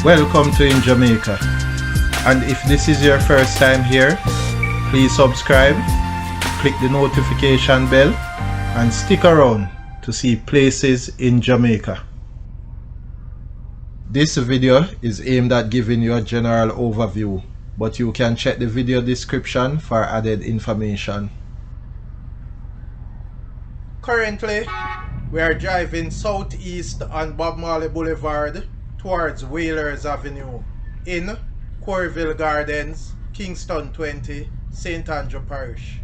Welcome to In Jamaica, and if this is your first time here, please subscribe, click the notification bell and stick around to see places in Jamaica. This video is aimed at giving you a general overview, but you can check the video description for added information. Currently, we are driving southeast on Bob Marley Boulevard towards Whalers Avenue in Corville Gardens, Kingston 20, St. Andrew Parish.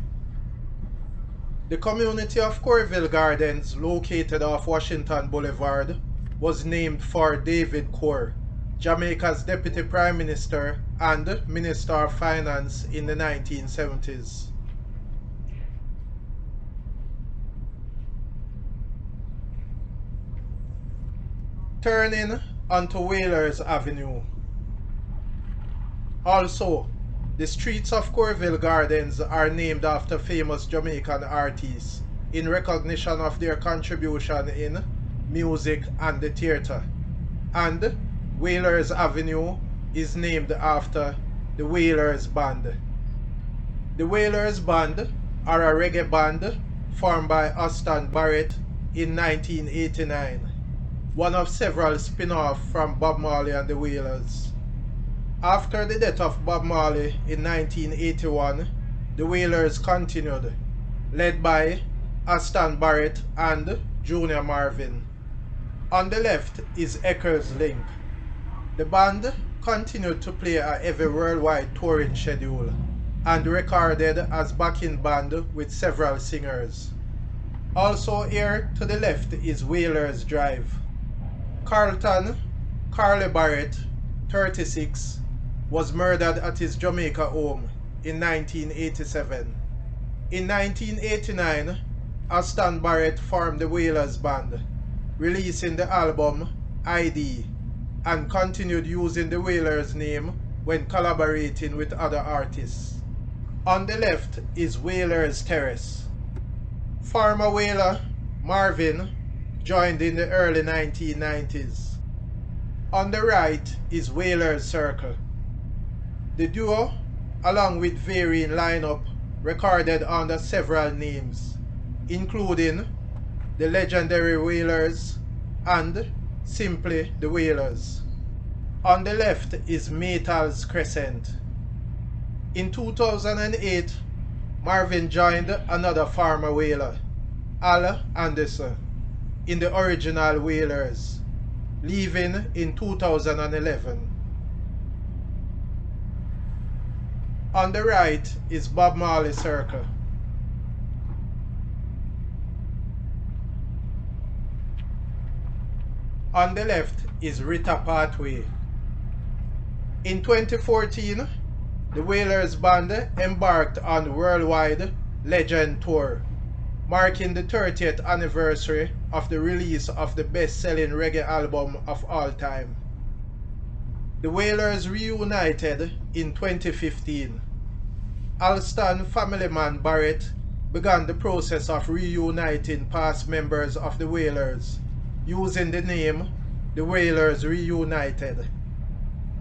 The community of Corville Gardens, located off Washington Boulevard, was named for David Corr, Jamaica's Deputy Prime Minister and Minister of Finance in the 1970s. Turning onto Whalers Avenue. Also, the streets of Corville Gardens are named after famous Jamaican artists in recognition of their contribution in music and the theatre. And Whalers Avenue is named after the Whalers Band. The Whalers Band are a reggae band formed by Aston Barrett in 1989. One of several spin-offs from Bob Marley and the Wailers. After the death of Bob Marley in 1981, the Wailers continued, led by Aston Barrett and Junior Marvin. On the left is Eccles Link. The band continued to play a heavy worldwide touring schedule and recorded as backing band with several singers. Also here to the left is Whalers Drive. Carlton Carly Barrett, 36, was murdered at his Jamaica home in 1987. In 1989, Aston Barrett formed the Whalers Band, releasing the album ID, and continued using the Whalers name when collaborating with other artists. On the left is Whalers Terrace. Former Whaler Marvin joined in the early 1990s. On the right is Whalers Circle. The duo, along with varying lineup, recorded under several names, including the legendary Whalers and simply the Whalers. On the left is Maytals Crescent. In 2008, Marvin joined another former Whaler, Al Anderson, in the original Whalers, leaving in 2011. On the right is Bob Marley Circle. On the left is Rita Pathway. In 2014, the Whalers Band embarked on Worldwide Legend Tour, marking the 30th anniversary of the release of the best-selling reggae album of all time. The Whalers reunited in 2015. Alston family man Barrett began the process of reuniting past members of the Whalers, using the name The Whalers Reunited.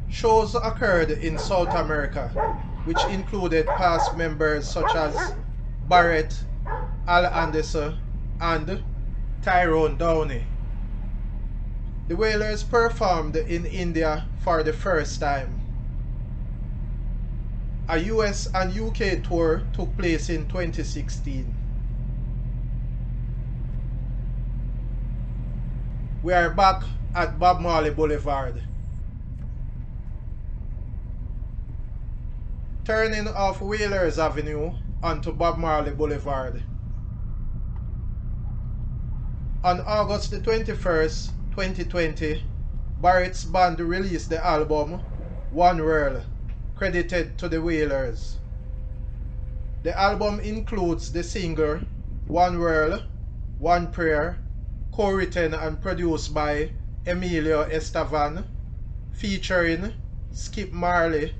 Shows occurred in South America, which included past members such as Barrett, Al Anderson, and Tyrone Downey. The Whalers performed in India for the first time. A US and UK tour took place in 2016. We are back at Bob Marley Boulevard. Turning off Whalers Avenue onto Bob Marley Boulevard. On August the 21st, 2020, Barrett's band released the album One World, credited to the Whalers. The album includes the single One World, One Prayer, co-written and produced by Emilio Estevan, featuring Skip Marley,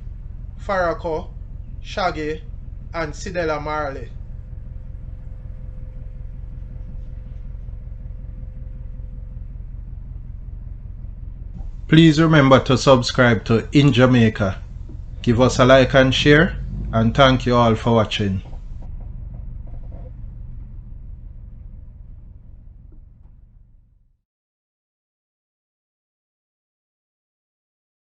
Farrakhan, Shaggy, and Cedella Marley. Please remember to subscribe to In Jamaica. Give us a like and share, and thank you all for watching.